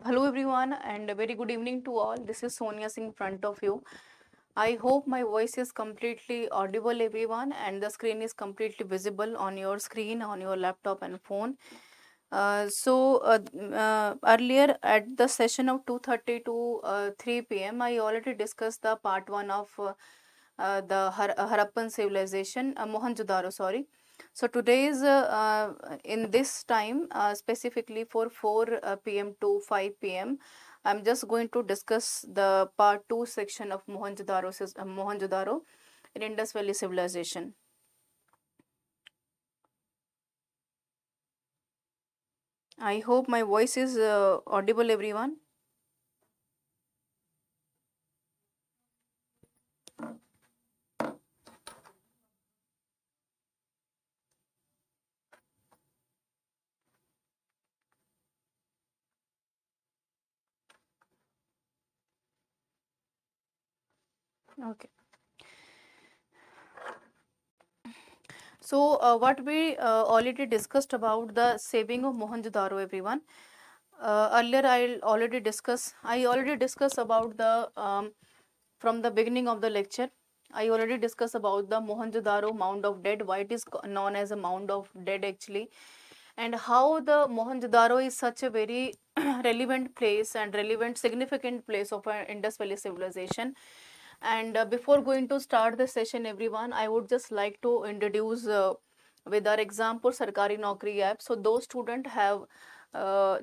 Hello everyone and a very good evening to all. This is Sonia Singh in front of you. I hope my voice is completely audible everyone and the screen is completely visible on your screen, on your laptop and phone. Earlier at the session of 2:30 to 3 p.m. I already discussed the part 1 of the Harappan civilization, Mohenjo-daro, sorry. So today is in this time specifically for 4 p.m. to 5 p.m. I'm just going to discuss the part 2 section of Mohenjo-daro in Indus Valley civilization. I hope my voice is audible everyone. Okay. So what we already discussed about the saving of Mohenjo-daro everyone. Earlier I already discussed about the from the beginning of the lecture. I already discussed about the Mohenjo-daro mound of dead, why it is known as a mound of dead actually, and how the Mohenjo-daro is such a very relevant place and relevant significant place of our Indus Valley civilization. And before going to start the session everyone, I would just like to introduce with our Exampur Sarkari Naukri app. So those students have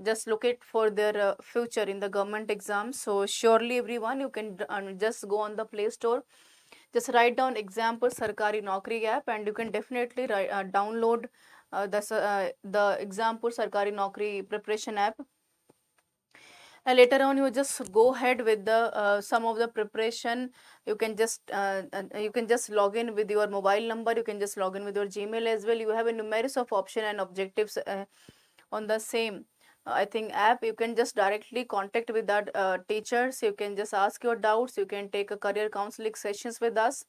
just locate for their future in the government exams. So surely everyone, you can just go on the Play Store, just write down Exampur Sarkari Naukri app, and you can definitely download the Exampur Sarkari Naukri preparation app. And later on you just go ahead with the some of the preparation. You can just log in with your mobile number, you can just log in with your Gmail as well. You have a numerous of option and objectives on the same I think app. You can just directly contact with that teachers. You can just ask your doubts, you can take a career counseling sessions with us.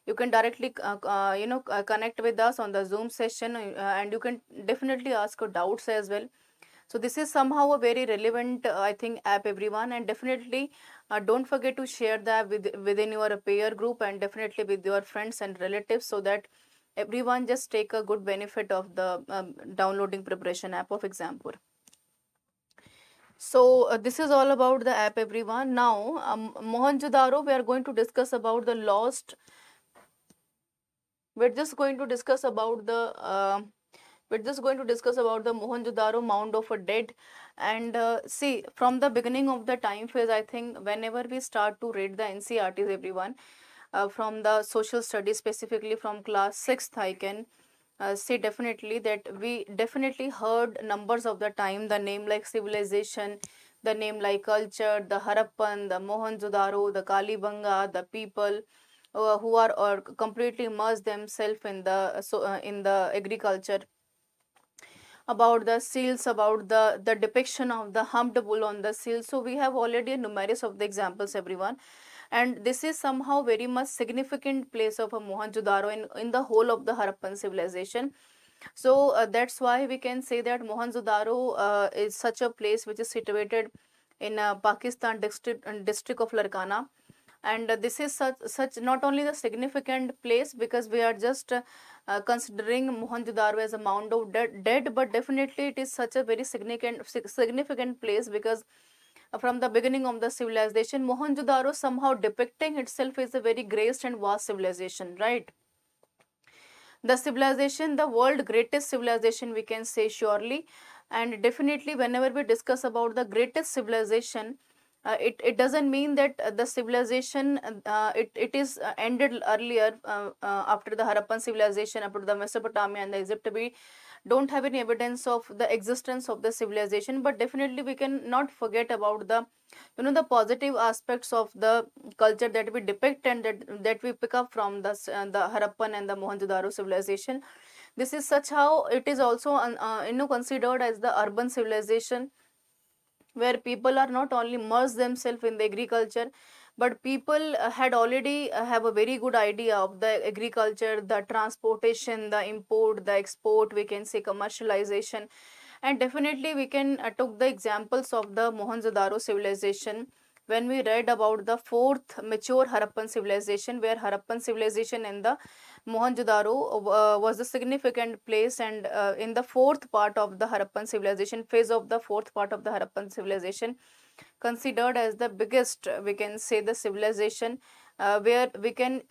You can directly connect with us on the Zoom session, and you can definitely ask your doubts as well. So this is somehow a very relevant I think app everyone, and definitely don't forget to share that within your peer group and definitely with your friends and relatives, so that everyone just take a good benefit of the downloading preparation app of Exampur. So this is all about the app everyone. Now Mohenjo-daro, we are going to discuss about the lost. We're just going to discuss about the Mohenjo-daro mound of a dead. And see, from the beginning of the time phase, I think whenever we start to read the NCERTs everyone, from the social studies, specifically from class 6th, I can say definitely that we definitely heard numbers of the time the name like civilization, the name like culture, the Harappan, the Mohenjo-daro, the Kalibanga, the people who are or completely immersed themselves in the agriculture, about the seals, about the depiction of the humped bull on the seal. So we have already numerous of the examples everyone, and this is somehow very much significant place of a Mohenjo-daro in the whole of the Harappan civilization. So that's why we can say that Mohenjo-daro is such a place which is situated in Pakistan district of Larkana. And this is such not only the significant place because we are just considering Mohenjo-daro as a mound of dead, but definitely it is such a very significant place because from the beginning of the civilization, Mohenjo-daro somehow depicting itself as a very great and vast civilization, right? The civilization, the world greatest civilization, we can say surely. And definitely whenever we discuss about the greatest civilization, it doesn't mean that the civilization it is ended earlier after the Harappan civilization, after the Mesopotamia and the Egypt. We don't have any evidence of the existence of the civilization, but definitely we can not forget about the the positive aspects of the culture that we depict and that we pick up from the Harappan and the Mohenjo-daro civilization. This is such how it is also considered as the urban civilization, where people are not only immersed themselves in the agriculture, but people had already have a very good idea of the agriculture, the transportation, the import, the export, we can say commercialization. And definitely we can took the examples of the Mohenjo-daro civilization when we read about the fourth mature Harappan civilization, where Harappan civilization and the Mohenjo-daro was a significant place, and in the fourth part of the Harappan civilization, phase of the fourth part of the Harappan civilization, considered as the biggest, we can say, the civilization, where we can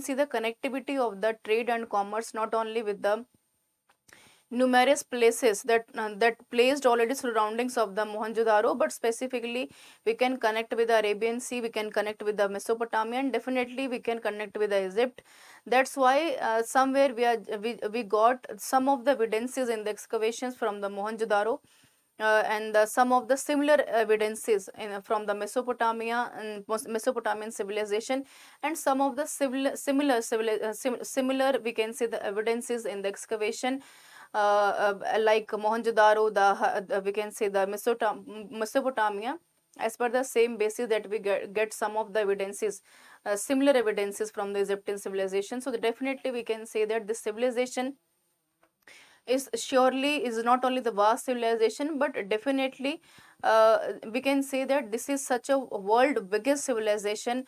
see the connectivity of the trade and commerce, not only with the numerous places that placed already surroundings of the Mohenjo-daro, but specifically we can connect with the Arabian Sea, we can connect with the Mesopotamia, and definitely we can connect with the Egypt. That's why somewhere we got some of the evidences in the excavations from the Mohenjo-daro, and some of the similar evidences from the Mesopotamia and Mesopotamian civilization, and some of the similar, we can say, the evidences in the excavation, like Mohenjo-daro, we can say the Mesopotamia, as per the same basis that we get some of the evidences, similar evidences from the Egyptian civilization. So definitely we can say that this civilization is not only the vast civilization, but definitely we can say that this is such a world biggest civilization,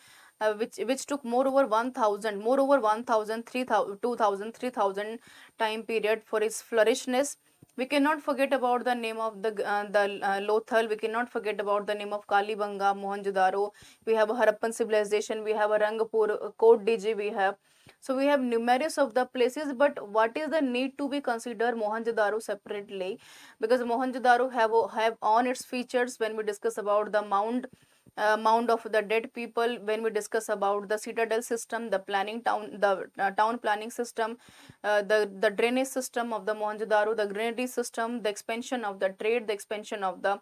which took more over 1000, 3000, 2000, 3000 time period for its flourishness. We cannot forget about the name of the Lothal. We cannot forget about the name of Kalibanga, Mohenjo-daro. We have a Harappan civilization. We have a Rangpur, Kot Diji. So we have numerous of the places, but what is the need to be considered Mohenjo-daro separately? Because Mohenjo-daro have on its features when we discuss about the mound of the dead people, when we discuss about the citadel system, the town planning system, the drainage system of the Mohenjo-daro, the granary system, the expansion of the trade, the expansion of the,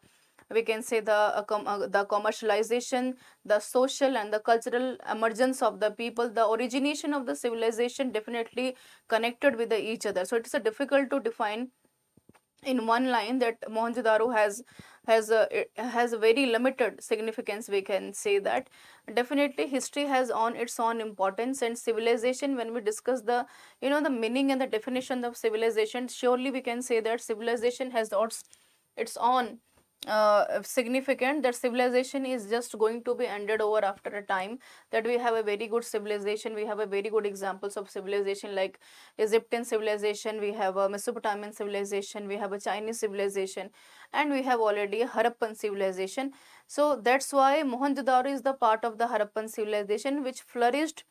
we can say, the commercialization, the social and the cultural emergence of the people, the origination of the civilization, definitely connected with each other. So it is difficult to define in one line that Mohenjo-daro has a very limited significance. We can say that definitely history has on its own importance, and civilization, when we discuss the the meaning and the definition of civilization, surely we can say that civilization has its own significant, that civilization is just going to be ended over after a time, that we have a very good civilization, we have a very good examples of civilization like Egyptian civilization, we have a Mesopotamian civilization, we have a Chinese civilization, and we have already a Harappan civilization. So that's why Mohenjo-daro is the part of the Harappan civilization which flourished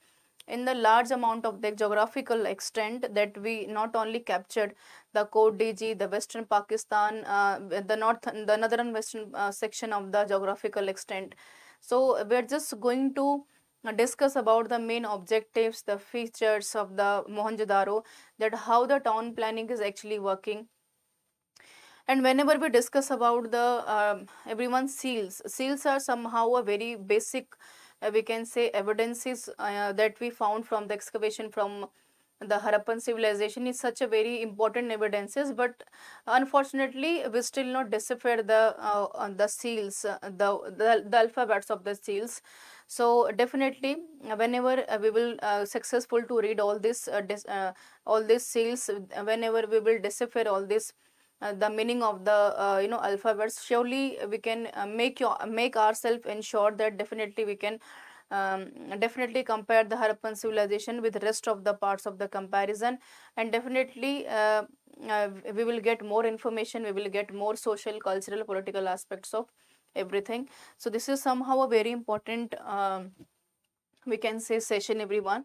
in the large amount of the geographical extent, that we not only captured the Kot Diji, the western Pakistan, the northern western section of the geographical extent. So we're just going to discuss about the main objectives, the features of the Mohenjo-daro, that how the town planning is actually working. And whenever we discuss about the everyone's seals are somehow a very basic, we can say, evidences that we found from the excavation from the Harappan civilization, is such a very important evidences, but unfortunately we still not decipher the seals, the alphabets of the seals. So definitely whenever we will successful to read all this all these seals, whenever we will decipher all this the meaning of the alphabets, surely we can make ourselves ensure that definitely we can definitely compare the Harappan civilization with the rest of the parts of the comparison, and definitely we will get more information, we will get more social, cultural, political aspects of everything. So this is somehow a very important we can say session, everyone.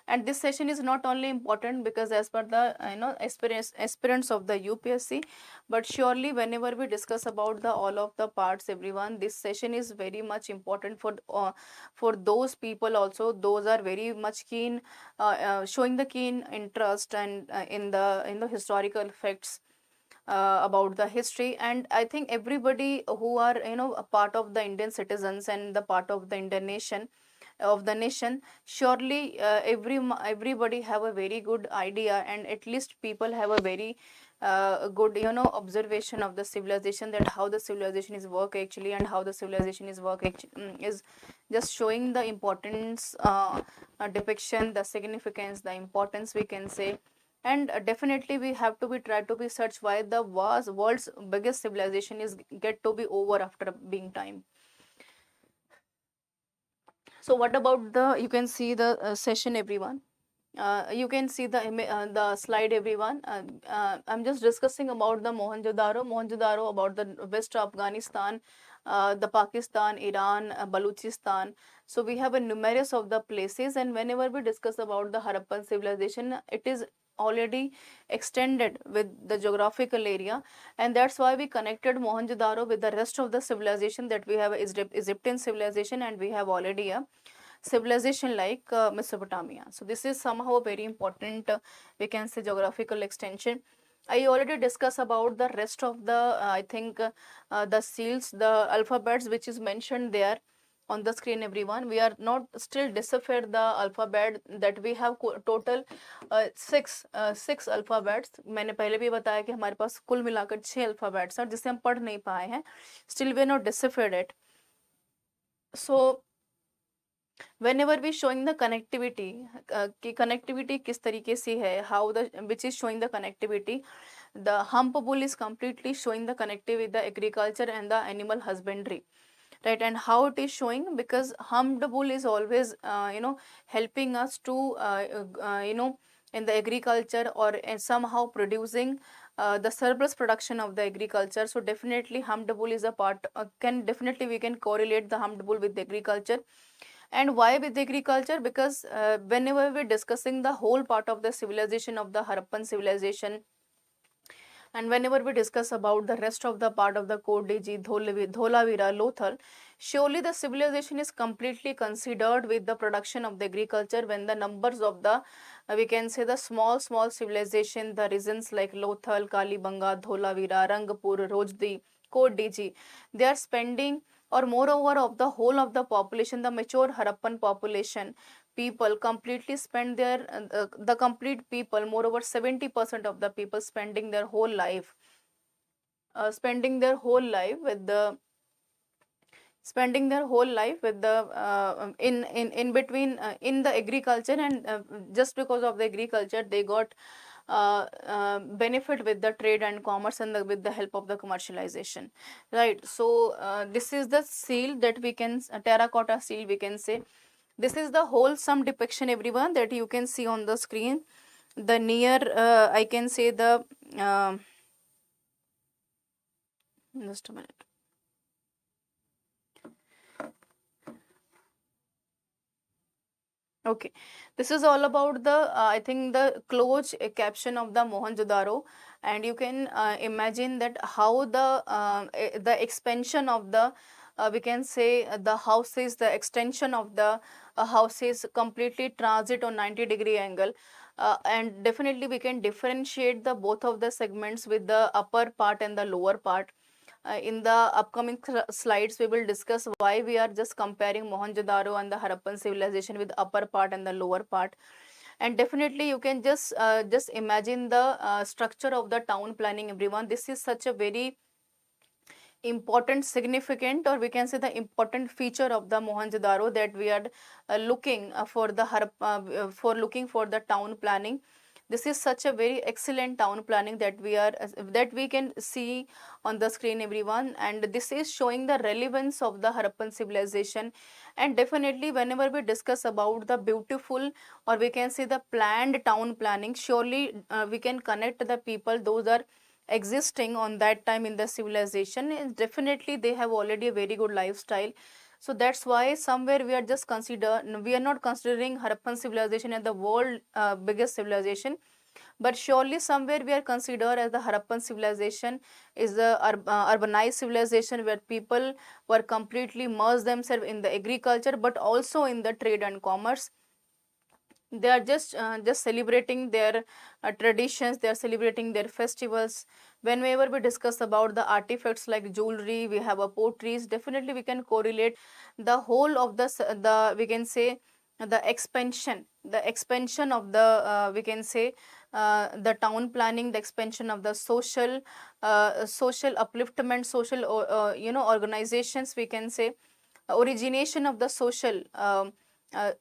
And this session is not only important because as per the aspirants of the UPSC, but surely whenever we discuss about the all of the parts, everyone, this session is very much important for those people also, those are very much keen showing the keen interest and in the historical facts about the history. And I think everybody who are a part of the Indian citizens and the part of the Indian nation, surely everybody have a very good idea, and at least people have a very good observation of the civilization, that how the civilization is work actually, and how the civilization is work is just showing the importance depiction, the significance, the importance, we can say, And definitely we have to be try to be search why the world's biggest civilization is get to be over after being time. So what about the, you can see the session everyone. You can see the slide everyone. I'm just discussing about the Mohenjo-Daro, about the West Afghanistan, the Pakistan, Iran, Baluchistan. So we have a numerous of the places, and whenever we discuss about the Harappan civilization, it is already extended with the geographical area, and that's why we connected Mohenjo-Daro with the rest of the civilization that we have Egyptian civilization, and we have already a civilization like Mesopotamia. So this is somehow a very important, we can say, geographical extension. I already discussed about the rest of the, I think, the seals, the alphabets which is mentioned there on the screen everyone. We are not still deciphered the alphabet that we have total six alphabets. मैंने पहले भी बताया कि हमारे पास कुल मिलाकर 6 alphabets हैं जिसे हम पढ़ नहीं पाए हैं. Still we are not deciphered it. So whenever we showing the connectivity, कि connectivity किस तरीके से है, how the which is showing the connectivity, the hump bull is completely showing the connectivity with the agriculture and the animal husbandry, right? And how it is showing, because humped bull is always helping us to in the agriculture or somehow producing the surplus production of the agriculture. So definitely humped bull is a part, we can correlate the humped bull with the agriculture. And why with agriculture? Because whenever we're discussing the whole part of the civilization of the Harappan civilization, and whenever we discuss about the rest of the part of the Kodiji, Dholavira, Lothal, surely the civilization is completely considered with the production of the agriculture, when the numbers of the, we can say, the small civilization, the regions like Lothal, Kalibanga, Dholavira, Rangpur, Rojdi, Kodiji, they are spending, or moreover of the whole of the population, the mature Harappan population, people completely spend their the complete people, moreover 70% of the people spending their whole life with the in between in the agriculture, and just because of the agriculture they got benefit with the trade and commerce, and with the help of the commercialization, right? So this is the seal that we can, terracotta seal we can say. This is the wholesome depiction everyone that you can see on the screen. The near I can say the just a minute. Okay, this is all about the I think the close caption of the Mohenjo-Daro, and you can imagine that how the expansion of the we can say the houses, the extension of the houses completely transit on 90-degree angle, and definitely we can differentiate the both of the segments with the upper part and the lower part. In the upcoming slides, we will discuss why we are just comparing Mohenjo-Daro and the Harappan civilization with upper part and the lower part. And definitely you can just imagine the structure of the town planning everyone. This is such a very important, significant, or we can say the important feature of the Mohenjo-Daro, that we are looking for the town planning. This is such a very excellent town planning that we can see on the screen everyone, and this is showing the relevance of the Harappan civilization. And definitely whenever we discuss about the beautiful, or we can say the planned town planning, surely we can connect the people those are existing on that time in the civilization, and definitely they have already a very good lifestyle. So that's why somewhere we are not considering Harappan civilization as the world biggest civilization, but surely somewhere we are considered as the Harappan civilization is the urbanized civilization, where people were completely immersed themselves in the agriculture, but also in the trade and commerce. They are just celebrating their traditions, they are celebrating their festivals. Whenever we discuss about the artifacts like jewelry, we have a potteries, definitely we can correlate the whole of the we can say the expansion of the we can say the town planning, the expansion of the social upliftment, social organizations, we can say origination of the social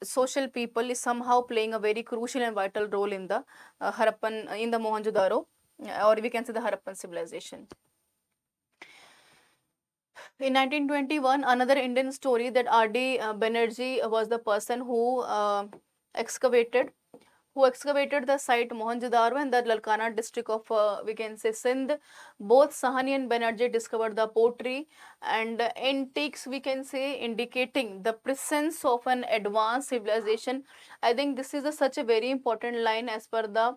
social people is somehow playing a very crucial and vital role in the in the Mohenjo-daro, or we can say the Harappan civilization. In 1921, another Indian story that R.D. Banerjee was the person who excavated the site Mohenjo-daro in the Lalkana district of we can say Sindh. Both Sahani and Banerjee discovered the pottery and antiques, we can say, indicating the presence of an advanced civilization. I think this is such a very important line as per the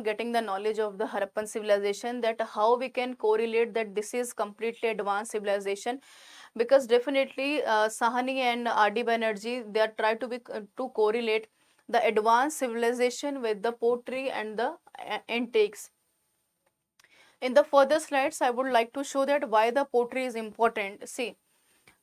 getting the knowledge of the Harappan civilization, that how we can correlate that this is completely advanced civilization, because definitely Sahani and R.D. Banerjee, they are trying to be to correlate the advanced civilization with the pottery and the antiques. In the further slides, I would like to show that why the pottery is important. See,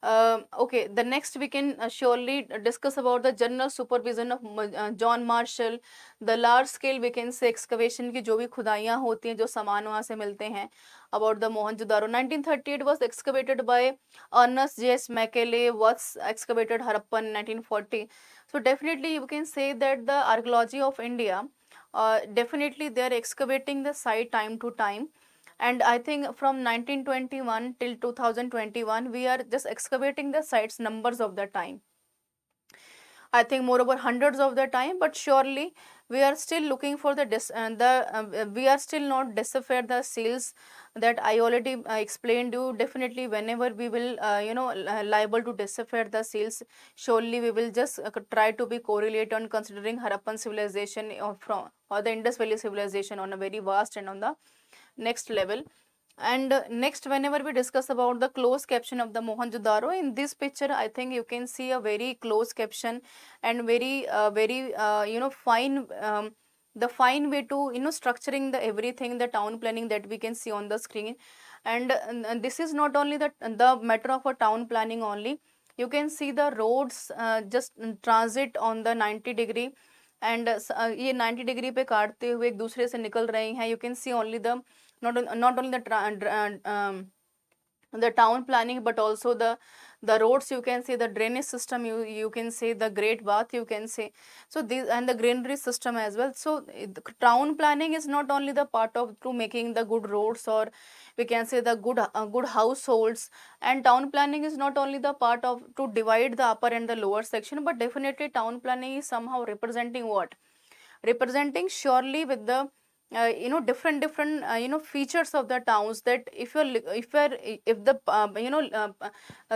okay, the next we can surely discuss about the general supervision of John Marshall, the large scale we can say excavation की जो भी खुदाइयाँ होती हैं, जो सामान वहाँ से मिलते हैं, about the Mohenjo-daro. 1938 was excavated by Ernest J.S. Macaulay, was excavated Harappan 1940. So definitely you can say that the archaeology of India, definitely they are excavating the site time to time. And I think from 1921 till 2021, we are just excavating the sites numbers of the time. I think moreover hundreds of the time, but surely we are still looking for the we are still not deciphered the seals that I already explained you. Definitely whenever we will liable to decipher the seals, surely we will just try to be correlate on considering Harappan civilization or the Indus Valley civilization on a very vast and on the next level. And next, whenever we discuss about the closed caption of the Mohenjo-daro, in this picture I think you can see a very close caption and very fine, the fine way to structuring the everything, the town planning that we can see on the screen. And this is not only the matter of a town planning only. You can see the roads just transit on the 90 degree, and ये 90 degree पे काटते हुए एक दूसरे से निकल रही हैं. You can see only the not only the town planning, but also the roads, you can see the drainage system, you can say the great bath, you can say. So these, and the greenery system as well. So the town planning is not only the part of to making the good roads, or we can say the good households, and town planning is not only the part of to divide the upper and the lower section, but definitely town planning is somehow representing what? Representing surely with the different features of the towns, that if the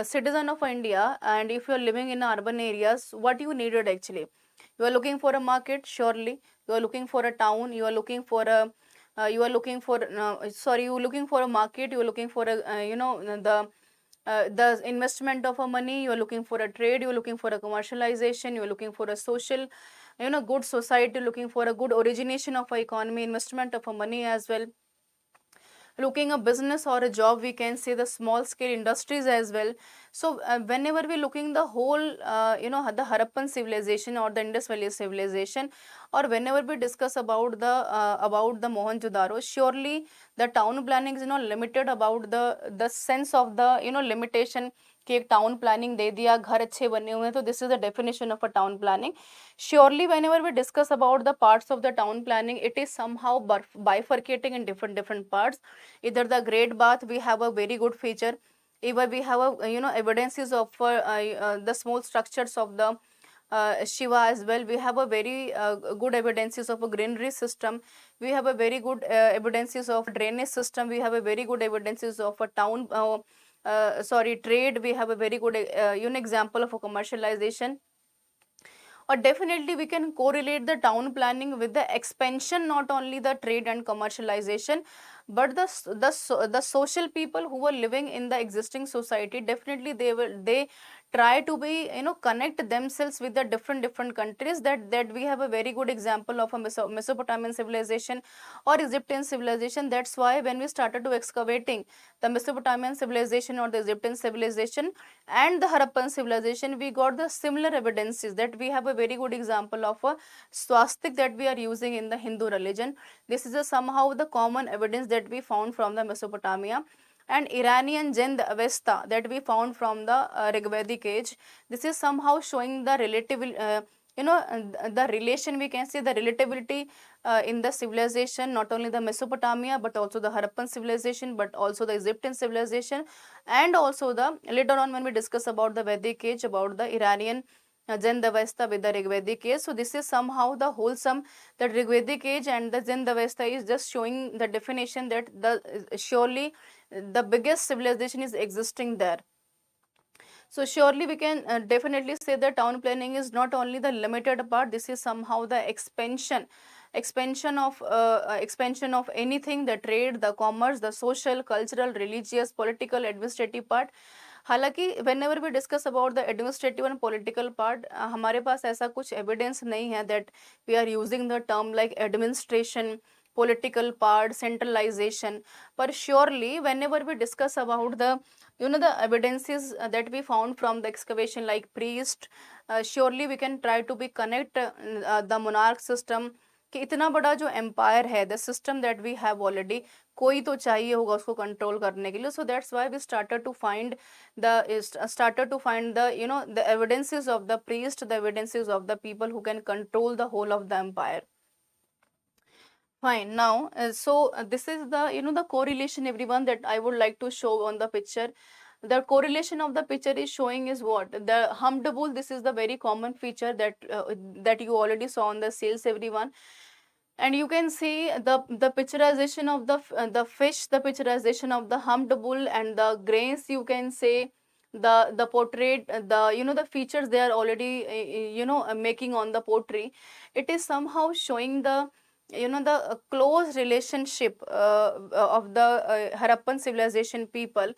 citizen of India, and if you're living in urban areas, what you needed actually, you are looking for a market, surely you are looking for a town, you are looking for a you're looking for a market, you are looking for a the investment of a money, you are looking for a trade, you are looking for a commercialization, you are looking for a social good society, looking for a good origination of a economy, investment of a money as well, looking a business or a job, we can say the small scale industries as well. So whenever we looking the whole the Harappan civilization or the Indus Valley civilization, or whenever we discuss about the Mohenjo-daro, surely the town planning is not limited about the sense of the limitation कि एक town planning दे दिया, घर अच्छे बने हुए हैं, तो this is the definition of a town planning. Surely whenever we discuss about the parts of the town planning, it is somehow bifurcating in different parts. Either the great bath, we have a very good feature, either we have a evidences of the small structures of the Shiva as well. We have a very good evidences of a greenery system. We have a very good evidences of drainage system. We have a very good evidences of a town trade. We have a very good example of a commercialization. Or definitely we can correlate the town planning with the expansion, not only the trade and commercialization, but the social people who are living in the existing society. Definitely they try to be connect themselves with the different countries. That we have a very good example of a Mesopotamian civilization or Egyptian civilization. That's why when we started to excavating the Mesopotamian civilization or the Egyptian civilization and the Harappan civilization, we got the similar evidences, that we have a very good example of a swastik that we are using in the Hindu religion. This is somehow the common evidence that we found from the Mesopotamia. and Iranian Jind Avesta that we found from the Rigvedic age. This is somehow showing the relative, the relation, we can say the relativity in the civilization, not only the Mesopotamia but also the Harappan civilization, but also the Egyptian civilization, and also the later on when we discuss about the Vedic age, about the Iranian Jandavesta with the Rigvedic age. So this is somehow the wholesome, that Rigvedic age and the Jandavesta is just showing the definition that the surely the biggest civilization is existing there. So surely we can definitely say that town planning is not only the limited part, this is somehow the expansion of anything, the trade, the commerce, the social, cultural, religious, political, administrative part. हालांकि whenever we discuss about the administrative and political part, हमारे पास ऐसा कुछ evidence नहीं है that we are using the term like administration, political part, centralization. But surely whenever we discuss about the the evidences that we found from the excavation like priest, surely we can try to be connect the monarch system कि इतना बड़ा जो empire है, the system that we have already, कोई तो चाहिए होगा उसको कंट्रोल करने के लिए. So that's why we started to find the the evidences of the priest, the evidences of the people who can control the whole of the empire. Fine. Now, this is the the correlation, everyone, that I would like to show on the picture. The correlation of the picture is showing is what? The humped bull. This is the very common feature that you already saw on the sales, everyone. And you can see the picturization of the fish, the picturization of the humped bull, and the grains. You can say the portrait, the features they are already making on the pottery. It is somehow showing the the close relationship of the Harappan civilization people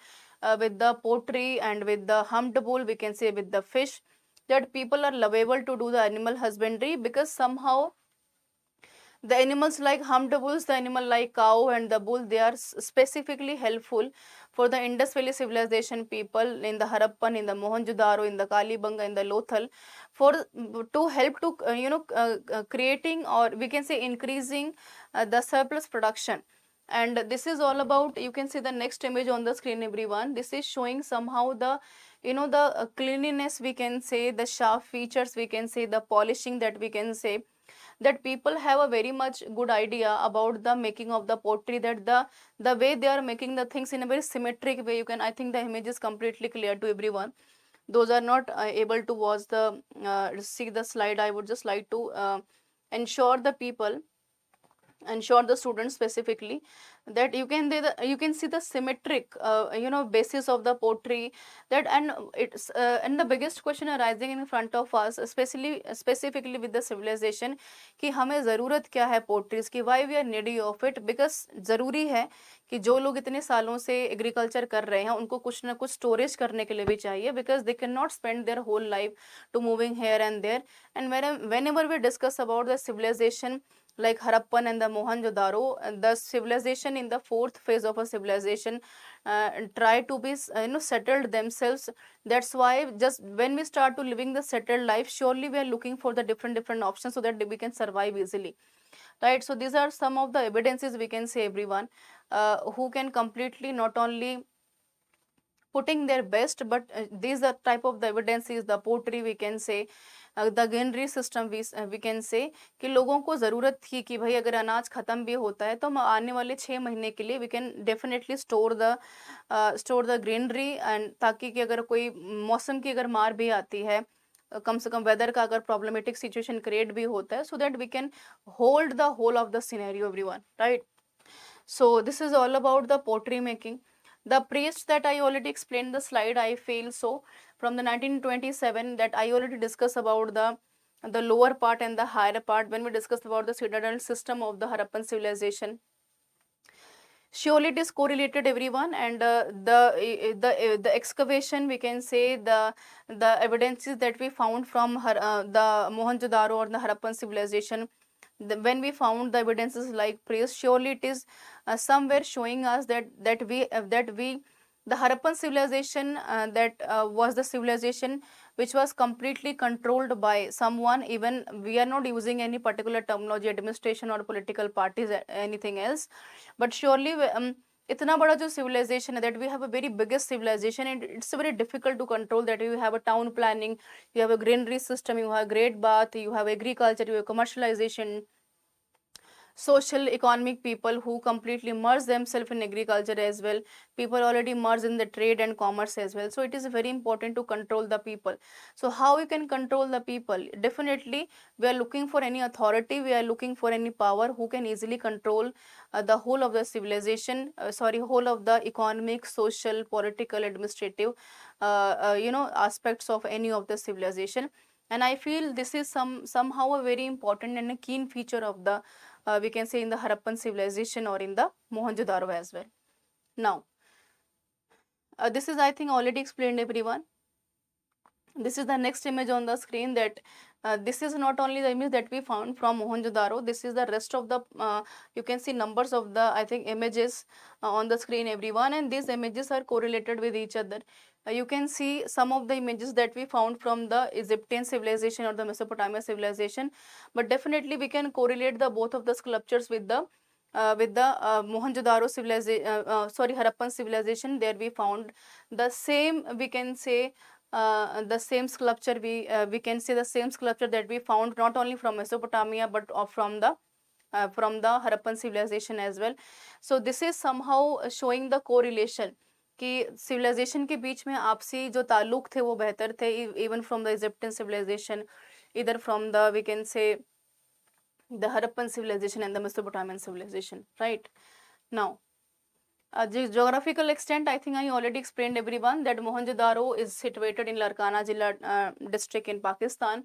with the pottery and with the humped bull, we can say with the fish, that people are lovable to do the animal husbandry, because somehow the animals like humped bulls, the animal like cow and the bull, they are specifically helpful for the Indus Valley civilization people in the Harappan, in the Mohenjo-Daro, in the Kalibanga, in the Lothal, to help to creating, or we can say increasing the surplus production. And this is all about, you can see the next image on the screen, everyone. This is showing somehow the the cleanliness, we can say, the sharp features, we can say, the polishing, that we can say, that people have a very much good idea about the making of the pottery, that the way they are making the things in a very symmetric way. You can, I think the image is completely clear to everyone. Those are not able to watch the see the slide, I would just like to ensure the people, ensure the students specifically, that you can see the symmetric basis of the pottery, that and it's and the biggest question arising in front of us, especially specifically with the civilization, कि हमें ज़रूरत क्या है potteries की, why we are needy of it, because ज़रूरी है कि जो लोग इतने सालों से एग्रीकल्चर कर रहे हैं उनको कुछ ना कुछ स्टोरेज करने के लिए भी चाहिए, because they cannot spend their whole life to moving here and there. And whenever we discuss about the civilization like Harappan and the Mohenjo-Daro, the civilization in the fourth phase of a civilization try to be settled themselves. That's why just when we start to living the settled life, surely we are looking for the different options so that we can survive easily, right? So these are some of the evidences, we can say, everyone, who can completely not only putting their best, but these are type of the evidences, the pottery, we can say, the granary system we can say, कि लोगों को ज़रूरत थी कि भाई अगर अनाज ख़त्म भी होता है तो हम आने वाले 6 महीने के लिए we can definitely store the granary, and ताकि कि अगर कोई मौसम की अगर मार भी आती है, कम से कम वेदर का अगर प्रॉब्लमेटिक सिचुएशन क्रिएट भी होता है, so that we can hold the whole of the scenario, everyone, right? So this is all about the pottery making. The priest that I already explained the slide, I feel so, from the 1927, that I already discussed about the lower part and the higher part when we discussed about the citadel system of the Harappan civilization. Surely it is correlated, everyone, and the excavation, we can say, the evidences that we found from the Mohenjo-Daro or the Harappan civilization, when we found the evidences like priest, surely it is somewhere showing us that we the Harappan civilization was the civilization which was completely controlled by someone. Even we are not using any particular terminology, administration or political parties, anything else, but surely इतना बड़ा जो civilization है, that we have a very biggest civilization, and it's very difficult to control that. You have a town planning, you have a greenery system, you have great bath, you have agriculture, you have commercialization, social economic people who completely merge themselves in agriculture as well, people already merge in the trade and commerce as well. So it is very important to control the people. So how you can control the people? Definitely we are looking for any authority, we are looking for any power who can easily control the whole of the civilization, whole of the economic, social, political, administrative aspects of any of the civilization. And I feel this is somehow a very important and a keen feature of the we can say in the Harappan civilization or in the Mohenjo-Daro as well. Now, this is I think already explained everyone. This is the next image on the screen, that this is not only the image that we found from Mohenjo-Daro, this is the rest of the, you can see numbers of the, I think, images on the screen everyone, and these images are correlated with each other. You can see some of the images that we found from the Egyptian civilization or the Mesopotamia civilization, but definitely we can correlate the both of the sculptures with the Mohenjo-Daro civilization, Harappan civilization. There we found the same, we can say, the same sculpture, we can see the same sculpture that we found not only from Mesopotamia but from the Harappan civilization as well. So this is somehow showing the correlation कि civilization के बीच में आपसी जो ताल्लुक थे वो बेहतर थे, even from the Egyptian civilization, either from the, we can say, the Harappan civilization and the Mesopotamian civilization, right? Now, the geographical extent, I think I already explained everyone that Mohenjo-Daro is situated in Larkana Jilla district in Pakistan,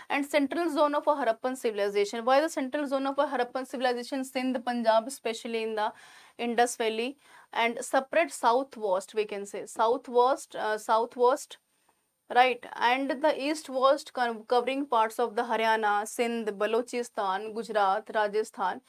and central zone of a Harappan civilization. Why the central zone of a Harappan civilization? Sindh, Punjab, especially in the Indus Valley, and separate southwest, we can say southwest, right, and the east was covering parts of the Haryana, Sindh, Balochistan, Gujarat, Rajasthan,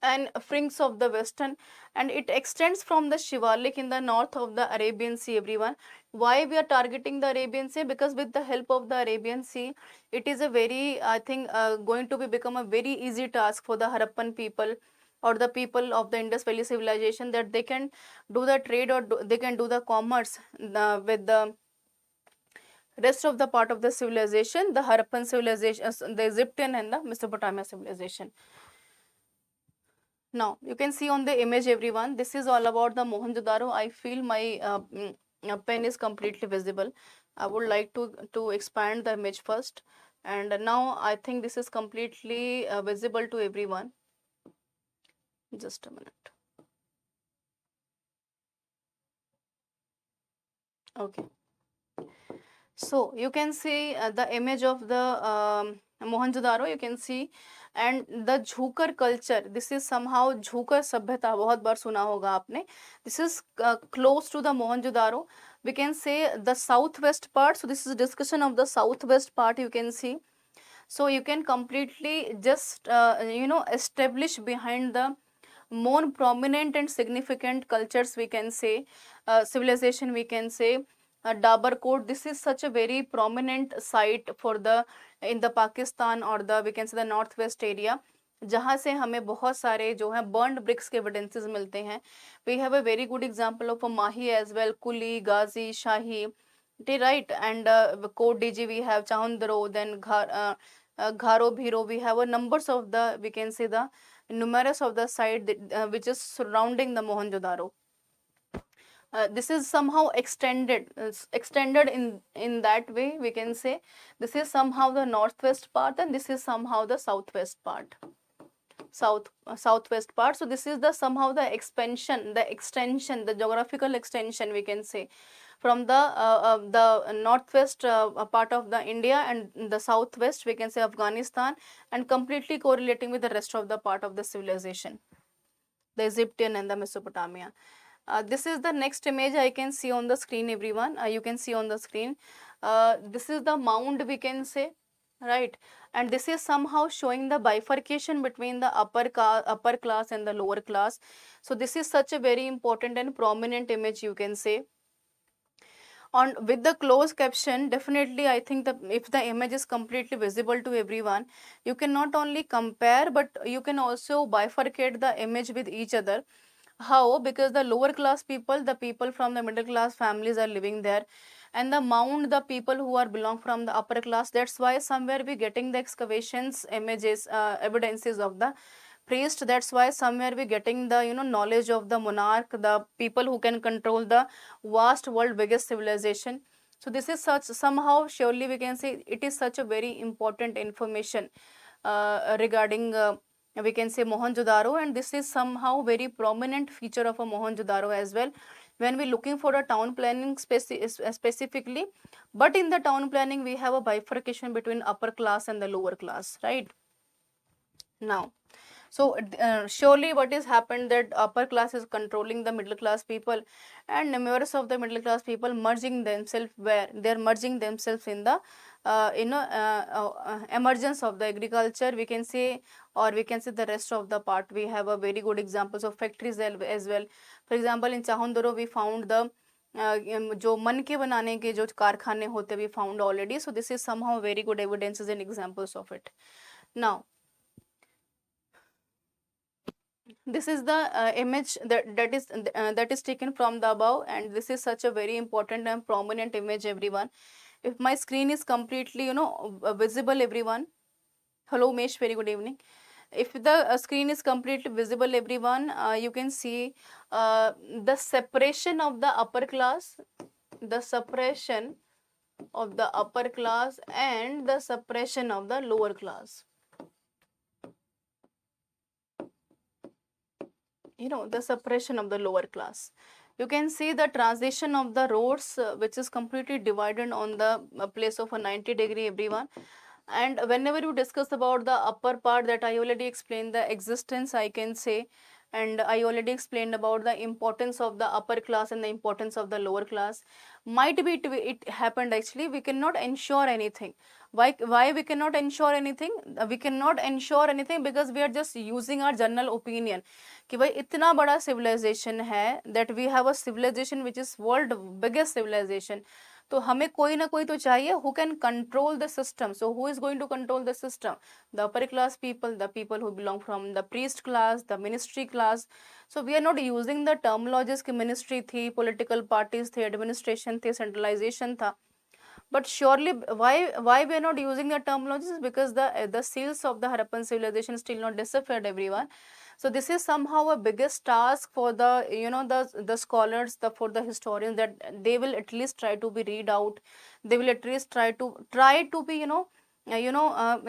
and frinks of the western, and it extends from the Shivalik in the north of the Arabian Sea, everyone. Why we are targeting the Arabian Sea? Because with the help of the Arabian Sea, it is a very, I think, going to become a very easy task for the Harappan people or the people of the Indus Valley civilization, that they can do the trade or they can do the commerce with the rest of the part of the civilization, the Harappan civilization, the Egyptian and the Mesopotamia civilization. Now, you can see on the image, everyone, this is all about the Mohenjo-Daro. I feel my pen is completely visible. I would like to expand the image first. And now I think this is completely visible to everyone. Just a minute. Okay. So, you can see the image of the Mohenjo-Daro, you can see, and the Jhukar culture, this is somehow Jhukar Sabhyata, बहुत बार सुना होगा आपने. This is close to the Mohenjo-Daro. We can say the southwest part. So this is discussion of the southwest part, you can see. So you can completely just establish behind the more prominent and significant cultures, we can say, civilization, we can say. Dabarkot, this is such a very prominent site for the in the Pakistan or the, we can say, the northwest area, जहाँ से हमें बहुत सारे जो है burned bricks के evidences मिलते हैं. We have a very good example of a Mahi as well, Kuli, Ghazi, Shahi, right, and Kot DG we have Chandro, then Gharo, Bhiro, we have a numbers of the, we can say, the numerous of the site that, which is surrounding the Mohenjo-Daro. This is somehow extended in that way, we can say. This is somehow the northwest part, and this is somehow the southwest part, southwest part. So this is the somehow the expansion, the extension, the geographical extension, we can say, from the northwest part of the India, and the southwest, we can say, Afghanistan, and completely correlating with the rest of the part of the civilization, the Egyptian and the Mesopotamia. This is the next image I can see on the screen, everyone. You can see on the screen. This is the mound, we can say, right? And this is somehow showing the bifurcation between the upper class and the lower class. So this is such a very important and prominent image, you can say. On with the closed caption, definitely I think that if the image is completely visible to everyone, you can not only compare, but you can also bifurcate the image with each other. How? Because the lower class people, the people from the middle class families are living there, and the mound, the people who are belong from the upper class. That's why somewhere we getting the excavations, images, evidences of the priest. That's why somewhere we getting the knowledge of the monarch, the people who can control the vast world biggest civilization. So this is such, somehow surely we can say it is such a very important information regarding we can say Mohenjo-daro, and this is somehow very prominent feature of a Mohenjo-daro as well when we looking for a town planning specifically. But in the town planning we have a bifurcation between upper class and the lower class, right? Now, so surely what is happened that upper class is controlling the middle class people, and numerous of the middle class people merging themselves, where they are merging themselves in the emergence of the agriculture, we can say, or we can say the rest of the part. We have a very good examples of factories as well. For example, in Chahundoro we found the जो मन के बनाने के जो कारखाने होते we found already. So this is somehow very good evidences and examples of it. Now, this is the image that is taken from the above, and this is such a very important and prominent image, everyone. If my screen is completely visible, everyone. Hello Mesh, very good evening. If the screen is completely visible, everyone, you can see the separation of the upper class, the suppression of the upper class and the suppression of the lower class. The suppression of the lower class. You can see the transition of the roads, which is completely divided on the place of a 90-degree, everyone. And whenever you discuss about the upper part, that I already explained the existence, I can say, and I already explained about the importance of the upper class and the importance of the lower class. Might be it happened actually, we cannot ensure anything. Why we cannot ensure anything? We cannot ensure anything because we are just using our general opinion कि भाई इतना बड़ा civilization है, that we have a civilization which is world biggest civilization. तो हमें कोई ना कोई तो चाहिए who can control the system. So who is going to control the system? The upper class people, the people who belong from the priest class, the ministry class. So we are not using the terminologies कि ministry थी, political parties थे, administration थे, centralization था. But surely why we are not using the terminologies? Because the seals of the Harappan civilization still not deciphered, everyone. So this is somehow a biggest task for the the scholars, for the historians, that they will at least try to be read out. They will at least try to be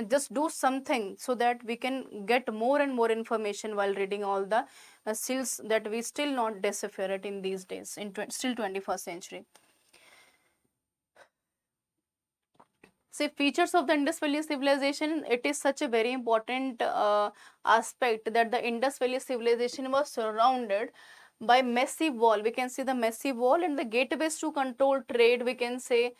just do something so that we can get more and more information while reading all the seals that we still not decipher in these days, in still 21st century. See, features of the Indus Valley civilization, it is such a very important aspect that the Indus Valley civilization was surrounded by massive wall. We can see the massive wall and the gateways to control trade, we can say,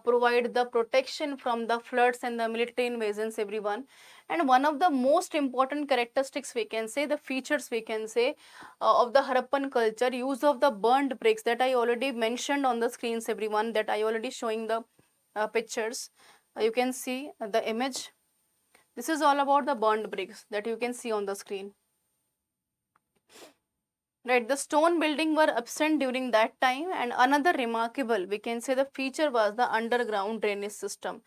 provide the protection from the floods and the military invasions, everyone. And one of the most important characteristics, we can say, the features, we can say, of the Harappan culture, use of the burned bricks that I already mentioned on the screens, everyone, that I already showing the pictures. You can see the image. This is all about the burned bricks that you can see on the screen. Right, the stone building were absent during that time, and another remarkable, we can say, the feature was the underground drainage system,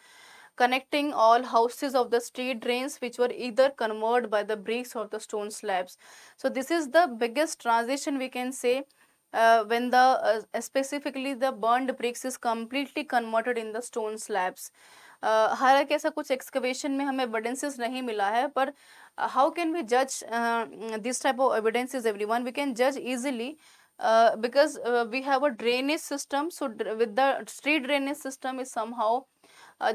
connecting all houses of the street drains, which were either converted by the bricks or the stone slabs. So this is the biggest transition, we can say, when the specifically the burned bricks is completely converted in the stone slabs. हालांकि ऐसा कुछ excavation में हमें evidences नहीं मिला है, पर how can we judge this type of evidences, everyone? We can judge easily because we have a drainage system. So with the street drainage system is somehow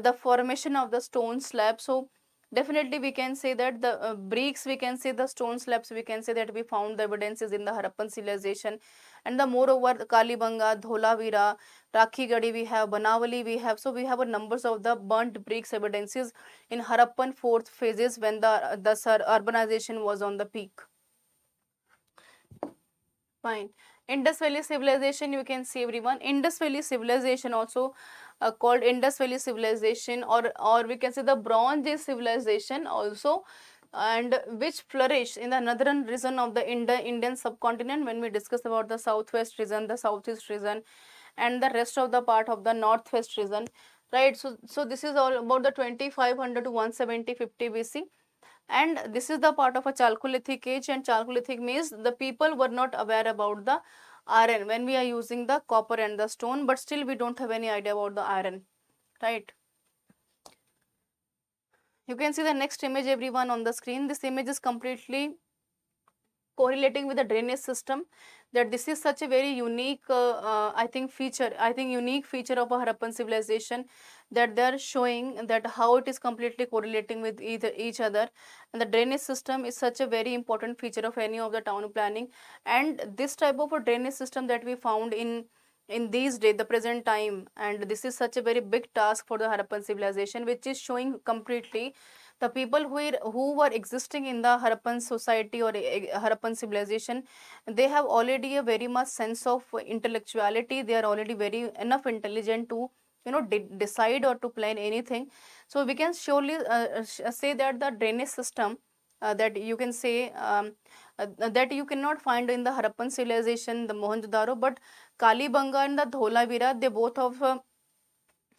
the formation of the stone slab. So definitely we can say that the bricks, we can say the stone slabs, we can say that we found the evidences in the Harappan civilization. And the moreover, Kalibanga, Dholavira, Rakhigadi we have, Banavali we have. So we have a numbers of the burnt bricks evidences in Harappan fourth phases when the urbanization was on the peak. Fine. Indus Valley civilization, you can see, everyone. Indus Valley civilization also called Indus Valley civilization, or we can say the Bronze Age civilization also. and which flourish in the northern region of the Indian subcontinent, when we discuss about the southwest region, the southeast region, and the rest of the part of the northwest region, right? So this is all about the 2500 to 170-50 BC, and this is the part of a Chalcolithic age, and Chalcolithic means the people were not aware about the iron when we are using the copper and the stone, but still we don't have any idea about the iron, right? You can see the next image, everyone, on the screen. This image is completely correlating with the drainage system, that this is such a very unique unique feature of a Harappan civilization, that they are showing that how it is completely correlating with each other. And the drainage system is such a very important feature of any of the town planning, and this type of a drainage system that we found in these days, the present time, and this is such a very big task for the Harappan civilization, which is showing completely the people who were existing in the Harappan society or Harappan civilization, they have already a very much sense of intellectuality. They are already very enough intelligent to decide or to plan anything. So we can surely say that the drainage system that you can say that you cannot find in the Harappan civilization, the Mohenjo-daro, but Kalibanga and the Dholavira, they both of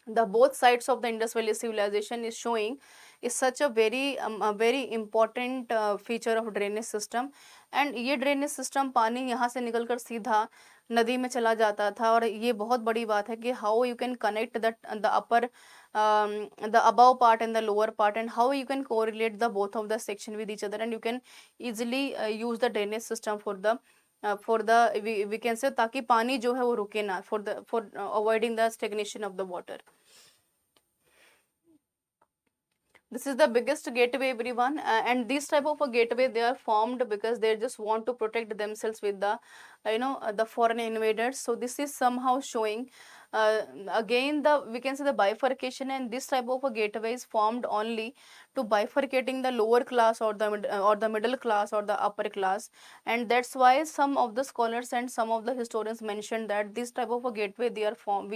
the both sides of the Indus Valley civilization is showing is such a very important feature of drainage system. And ये drainage system पानी यहाँ से निकलकर सीधा नदी में चला जाता था, और ये बहुत बड़ी बात है कि how you can connect the upper the above part and the lower part, and how you can correlate the both of the section with each other, and you can easily use the drainage system for the we can say ताकि पानी जो है वो रुके ना, for avoiding the stagnation of the water. This is the biggest gateway, everyone, and this type of a gateway, they are formed because they just want to protect themselves with the the foreign invaders. So this is somehow showing again we can say the bifurcation, and this type of a gateway is formed only to bifurcating the lower class or the middle class or the upper class. And that's why some of the scholars and some of the historians mentioned that this type of a gateway we are formed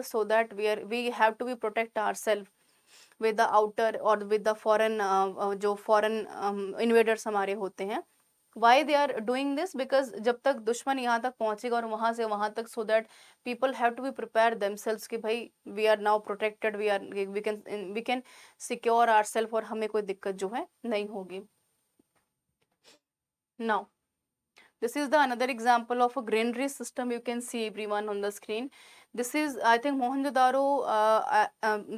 so that we have to be protect ourselves with the outer or with the foreign जो foreign invaders हमारे होते हैं. Why they are doing this? Because जब तक दुश्मन यहाँ तक पहुँचेगा और वहाँ से वहाँ तक, so that people have to be prepared themselves कि भाई we are now protected, we can secure ourselves और हमें कोई दिक्कत जो है नहीं होगी. Now this is the another example of a granary system. You can see, everyone, on the screen. This is, I think, Mohenjo-daro.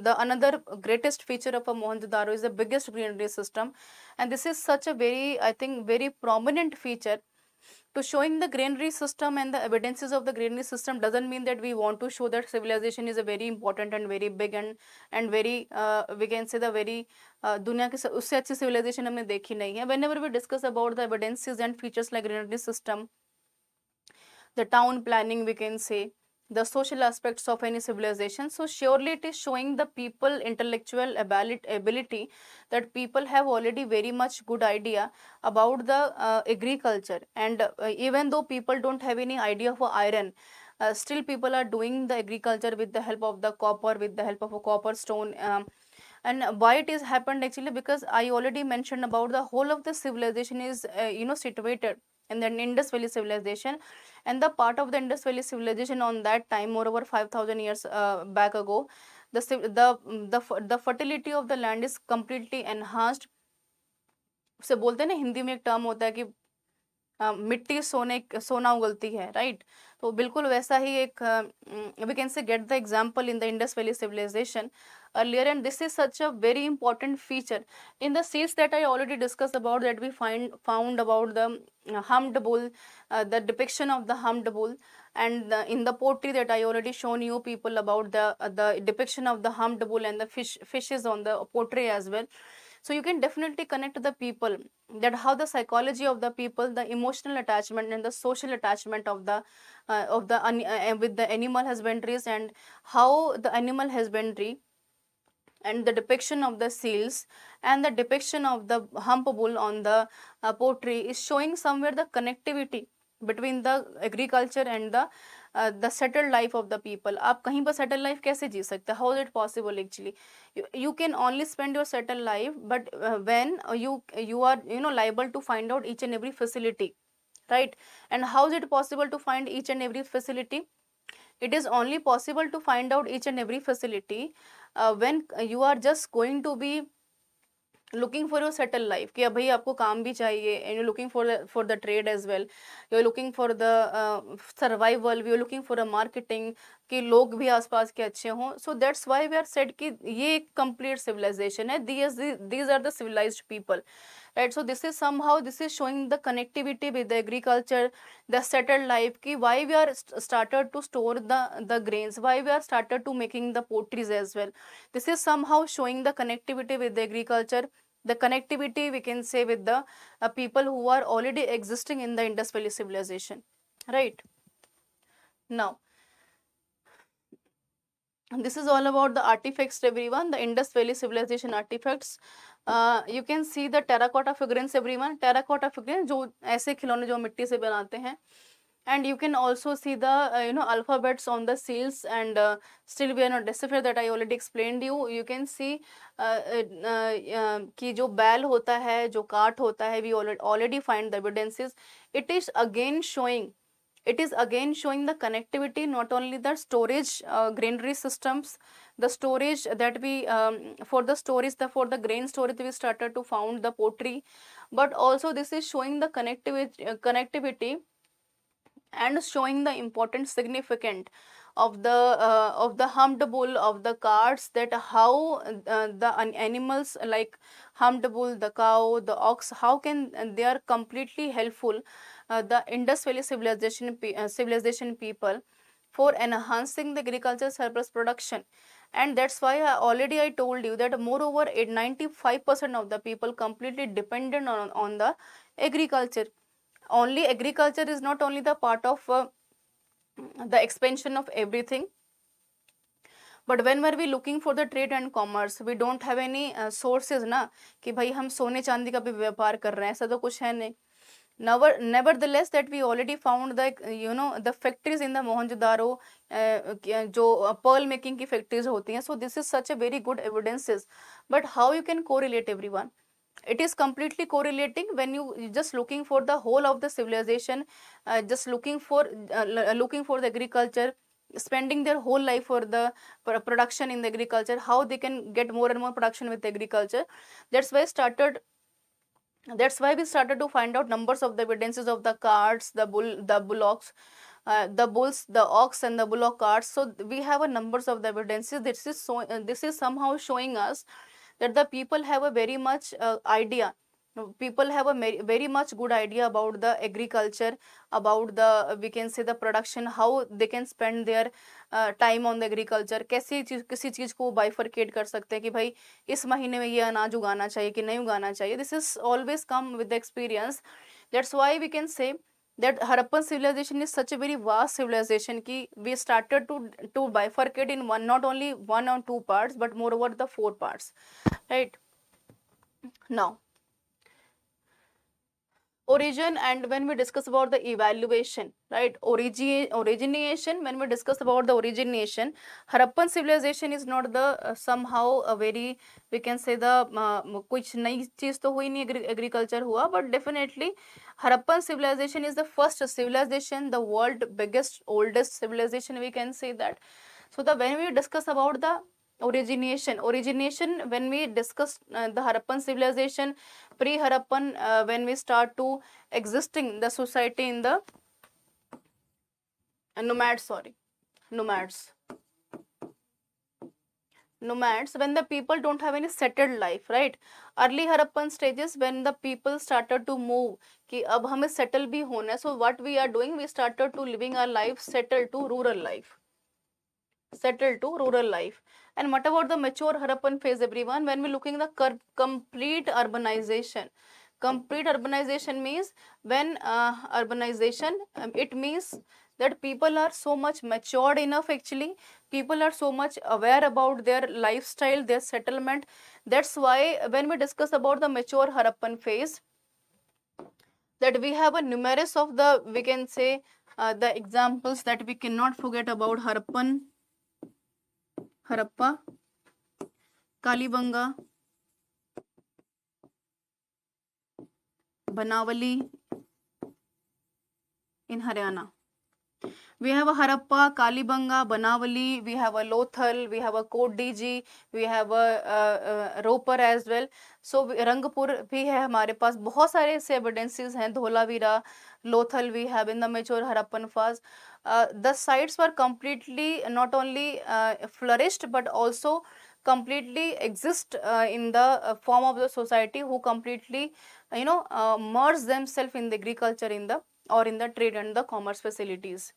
The another greatest feature of a Mohenjo-daro is the biggest granary system, and this is such a very, I think, very prominent feature to showing the granary system. And the evidences of the granary system doesn't mean that we want to show that civilization is a very important and very big and very we can say the very दुनिया की उससे अच्छी civilization हमने देखी नहीं है. Whenever we discuss about the evidences and features like granary system, the town planning, we can say the social aspects of any civilization, so surely it is showing the people intellectual ability, that people have already very much good idea about the agriculture. And even though people don't have any idea for iron, still people are doing the agriculture with the help of the copper, with the help of a copper stone. And why it is happened actually, because I already mentioned about the whole of the civilization is situated in the Indus Valley civilization, and the part of the Indus Valley civilization on that time, moreover 5000 years back ago, the fertility of the land is completely enhanced. उसे बोलते हैं ना, हिंदी में एक term होता है कि मिट्टी सोना उगलती है, राइट? तो बिल्कुल वैसा ही एक we can say get the example in the Indus Valley civilization earlier, and this is such a very important feature in the seals that I already discussed about, that we found about the humped bull, the depiction of the humped bull, and in the pottery that I already shown you people about the depiction of the humped bull and the fishes on the pottery as well. So you can definitely connect to the people, that how the psychology of the people, the emotional attachment and the social attachment of the with the animal husbandries, and how the animal husbandry and the depiction of the seals and the depiction of the hump bull on the pottery is showing somewhere the connectivity between the agriculture and the the settled life of the people. आप कहीं पर settle life कैसे जी सकते हैं? How is it possible actually? You can only spend your settled life, but when you are liable to find out each and every facility, right? And how is it possible to find each and every facility? It is only possible to find out each and every facility when you are just going to be looking for your settled life, कि भाई आपको काम भी चाहिए, and you're looking for the trade as well, you're looking for the survival, you're looking for a marketing, कि लोग भी आसपास के अच्छे हों. So that's why we are said कि ये एक complete civilization है. These are the civilized people, right? So this is somehow, this is showing the connectivity with the agriculture, the settled life, कि why we are started to store the grains, why we are started to making the potteries as well. This is somehow showing the connectivity with the agriculture, the connectivity we can say with the people who are already existing in the Indus Valley civilization, right? Now this is all about the artifacts, everyone, the Indus Valley civilization artifacts. You can see the terracotta figurines, everyone. Terracotta figurines जो ऐसे खिलौने जो मिट्टी से बनाते हैं. And you can also see the alphabets on the seals, and still we are not deciphered, that I already explained you can see कि जो बैल होता है, जो काट होता है, we already find the evidences. It is again showing the connectivity, not only the storage granary systems, the storage that we for the grain storage we started to found the pottery, but also this is showing the connectivity and showing the important significance of the humped bull, of the carts, that how the animals like humped bull, the cow, the ox, how can they are completely helpful the Indus Valley civilization people for enhancing the agricultural surplus production. And that's why I told you that moreover 95% of the people completely dependent on the agriculture. Only agriculture is not only the part of the expansion of everything, but when were we looking for the trade and commerce, we don't have any sources ना कि भाई हम सोने चांदी का भी व्यापार कर रहे हैं, ऐसा तो कुछ है नहीं. Nevertheless, that we already found the the factories in the Mohenjo-Daro, जो pearl making की factories होती हैं. So this is such a very good evidences. But how you can correlate, everyone? It is completely correlating when you just looking for the whole of the civilization, just looking for the agriculture, spending their whole life for the production in the agriculture, how they can get more and more production with agriculture. That's why we started to find out numbers of the evidences of the carts, the bullocks, the bulls, the ox, and the bullock carts. So we have a numbers of the evidences. This is somehow showing us that the people have a very much idea. People have a very much good idea about the agriculture, about the we can say the production, how they can spend their time on the agriculture. कैसे किसी चीज को bifurcate कर सकते हैं कि भाई इस महीने में ये अनाज उगाना चाहिए कि नहीं उगाना चाहिए. This is always come with the experience. That's why we can say that Harappan civilization is such a very vast civilization कि we started to bifurcate in not only one or two parts, but moreover the 4 parts, right? Now origin, and when we discuss about the evaluation, right? Origination, when we discuss about the origination, Harappan civilization is not the somehow a very, we can say the कुछ नई चीज तो हुई नहीं, agriculture हुआ, but definitely Harappan civilization is the first civilization, the world biggest oldest civilization, we can say that. So when we discuss about the origination, when we discuss the Harappan civilization, pre-Harappan, when we start to existing the society in the nomads, when the people don't have any settled life, right? Early Harappan stages, when the people started to move कि अब हमें settle भी होना है. So what we are doing, we started to living our life settled to rural life. And what about the mature Harappan phase, everyone? When we looking the complete urbanization. Complete urbanization means when urbanization, it means that people are so much matured enough, actually. People are so much aware about their lifestyle, their settlement. That's why when we discuss about the mature Harappan phase, that we have a numerous of the, we can say, the examples that we cannot forget about Harappa, Kalibanga, Banawali in Haryana. We have a Harappa, Kalibanga, Banawali, we have a Lothal, we have a Kot DG, we have a Roper as well. So Rangpur भी है हमारे पास, बहुत सारे ऐसे evidences हैं, Dholavira, Lothal we have in the mature Harappan phase. The sites were completely not only flourished but also completely exist in the form of the society who completely merge themselves in the agriculture in the or in the trade and the commerce facilities.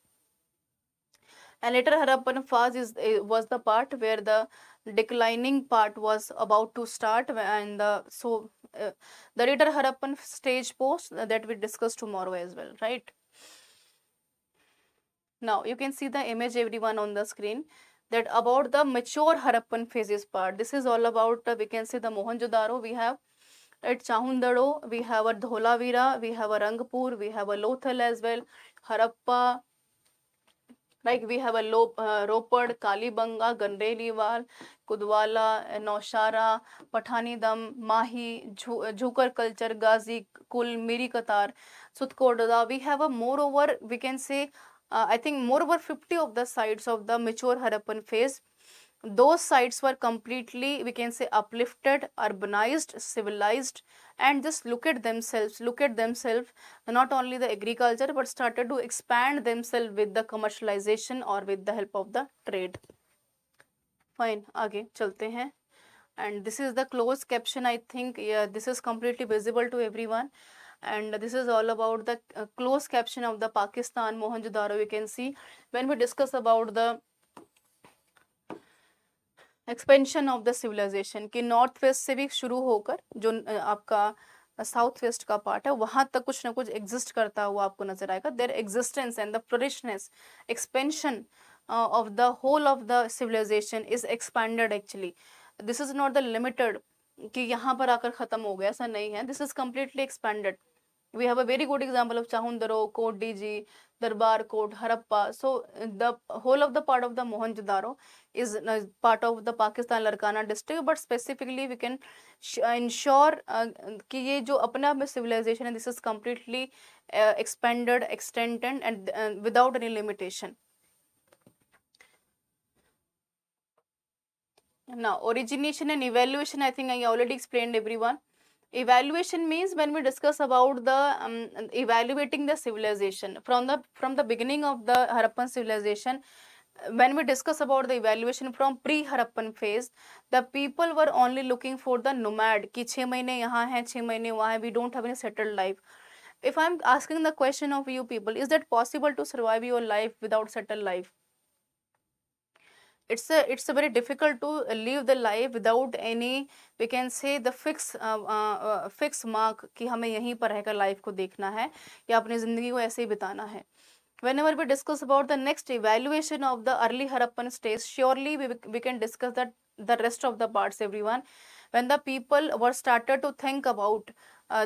And later Harappan phase was the part where the declining part was about to start, and the later Harappan stage post that we discuss tomorrow as well, right? Now you can see the image everyone on the screen, that about the mature Harappan phases part. This is all about we can say the Mohenjo-Daro. We have at Chahundaro, we have a Dholavira, we have a Rangpur, we have a Lothal as well, Harappa. Like we have a Ropad, Kalibanga, Gandreliwal, Kudwala, Naushara, Pathanidam, Mahi, Jhukar culture, Gazi, Kul, Miri Qatar, Sutkodada. We have a moreover, we can say, I think moreover 50 of the sites of the mature Harappan phase. Those sites were completely, we can say, uplifted, urbanized, civilized, and just look at themselves, not only the agriculture but started to expand themselves with the commercialization or with the help of the trade. Fine, आगे चलते हैं. And this is the closed caption. I think this is completely visible to everyone. And this is all about the closed caption of the Pakistan Mohenjo-Daro. You can see when we discuss about the expansion of the civilization कि north west से भी शुरू होकर जो आपका south west का part है वहां तक कुछ ना कुछ एग्जिस्ट करता हुआ आपको नजर आएगा. Their existence and the flourishness expansion of the whole of the civilization is expanded actually. This is not the limited कि यहाँ पर आकर ख़त्म हो गया, ऐसा नहीं है. This is completely expanded. We have a very good example of Chahundaro, Kot DG, Darbar Kot, Harappa. So the whole of the part of the Mohenjo-Daro is part of the Pakistan Larkana district, but specifically we can ensure कि ये जो अपने आप में civilization है, this is completely expanded, extended and without any limitation. Now origination and evaluation, I think I already explained everyone. Evaluation means when we discuss about the evaluating the civilization from the beginning of the Harappan civilization. When we discuss about the evaluation from pre-Harappan phase, the people were only looking for the nomad कि 6 महीने यहाँ हैं 6 महीने वहाँ हैं, we don't have any settled life. If I'm asking the question of you people, is that possible to survive your life without settled life? It's a very difficult to live the life without any, we can say, the fix mark कि हमें यहीं पर रहकर life को देखना है या अपनी जिंदगी को ऐसे ही बिताना है. Whenever we discuss about the next evaluation of the early Harappan stage, surely we can discuss that the rest of the parts, everyone. When the people were started to think about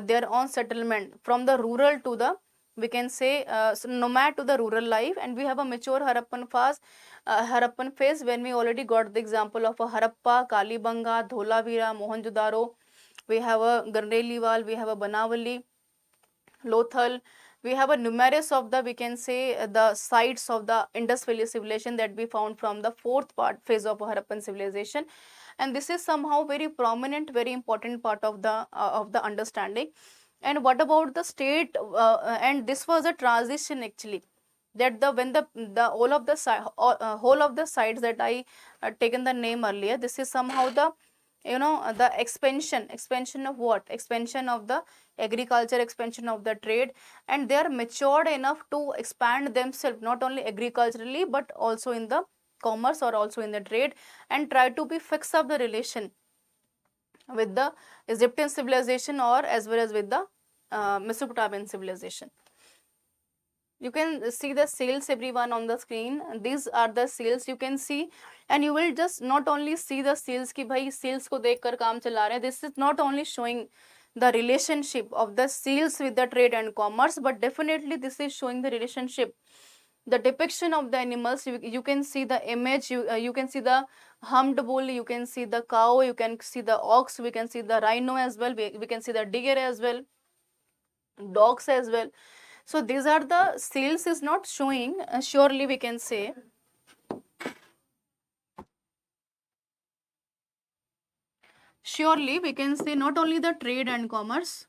their own settlement from the rural to the, we can say, nomad to the rural life, and we have a mature Harappan phase when we already got the example of a Harappa, Kalibanga, Dholavira, Mohenjo-Daro. We have a Gandreliwal, we have a Banawali, Lothal. We have a numerous of the, we can say, the sites of the Indus Valley civilization that we found from the fourth phase of Harappan civilization, and this is somehow very prominent, very important part of the understanding. And what about the state? And this was a transition actually. That when the whole of the sites that I taken the name earlier, this is somehow the the expansion of what? Expansion of the agriculture, expansion of the trade, and they are matured enough to expand themselves not only agriculturally but also in the commerce or also in the trade, and try to be fix up the relation with the Egyptian civilization or as well as with the Mesopotamian civilization. You can see the sales, everyone, on the screen. These are the sales you can see, and you will just not only see the sales कि भाई sales को देखकर काम चला रहे हैं. This is not only showing the relationship of the seals with the trade and commerce, but definitely this is showing the relationship, the depiction of the animals. You can see the image, you can see the humped bull, you can see the cow, you can see the ox, we can see the rhino as well, we can see the deer as well, dogs as well. So these are the seals is not showing, surely we can say, surely we can say not only the trade and commerce,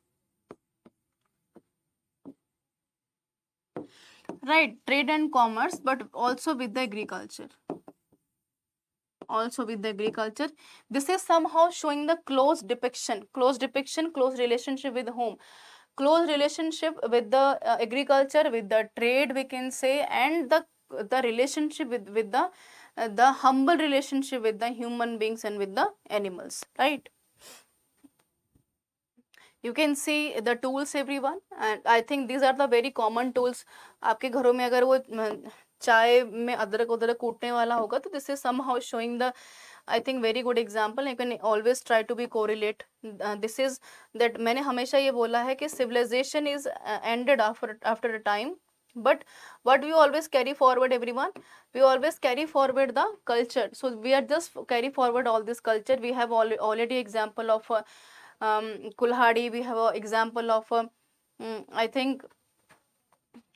right, trade and commerce, but also with the agriculture, also with the agriculture. This is somehow showing the close depiction, close relationship with whom, close relationship with the agriculture, with the trade we can say, and the relationship with the humble relationship with the human beings and with the animals, right? You can see the tools everyone, and I think these are the very common tools. आपके घरों में अगर वो चाय में अदरक उदरक कूटने वाला होगा, तो this is somehow showing the, I think, very good example. You can always try to be correlate. This is that मैंने हमेशा ये बोला है कि civilization is ended after a time, but what we always carry forward everyone, we always carry forward the culture. So we are just carry forward all this culture. We have already example of kulhadi, we have an example of I think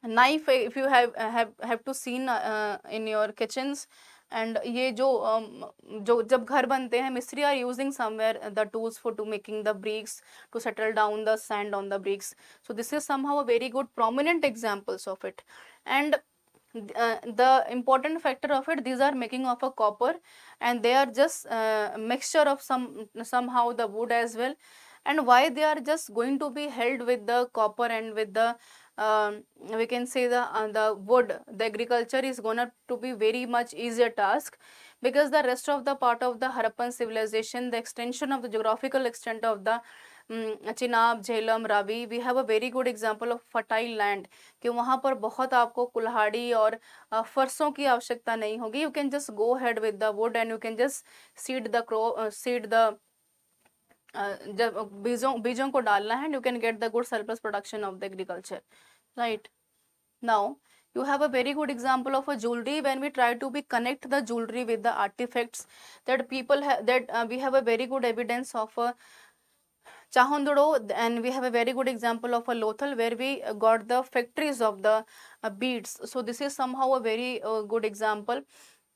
knife, if you have to seen in your kitchens. And ये जो जब घर बनते हैं, मिस्त्री are using somewhere the tools for to making the bricks, to settle down the sand on the bricks. So this is somehow a very good prominent examples of it. And the important factor of it, these are making of a copper, and they are just mixture of somehow the wood as well. And why they are just going to be held with the copper and with the we can say the wood, the agriculture is gonna to be very much easier task, because the rest of the part of the Harappan civilization, the extension of the geographical extent of the Chenab, Jhelum, Ravi, we have a very good example of fertile land, कि वहाँ पर बहुत आपको कुल्हाड़ी और फरसों की आवश्यकता नहीं होगी. You can just go head with the wood and you can just seed the जब बीजों को डालना है, you can get the good surplus production of the agriculture, right. Now you have a very good example of a jewelry, when we try to be connect the jewelry with the artifacts that people have, that we have a very good evidence of a Chahondoro, and we have a very good example of a Lothal, where we got the factories of the beads. So this is somehow a very good example.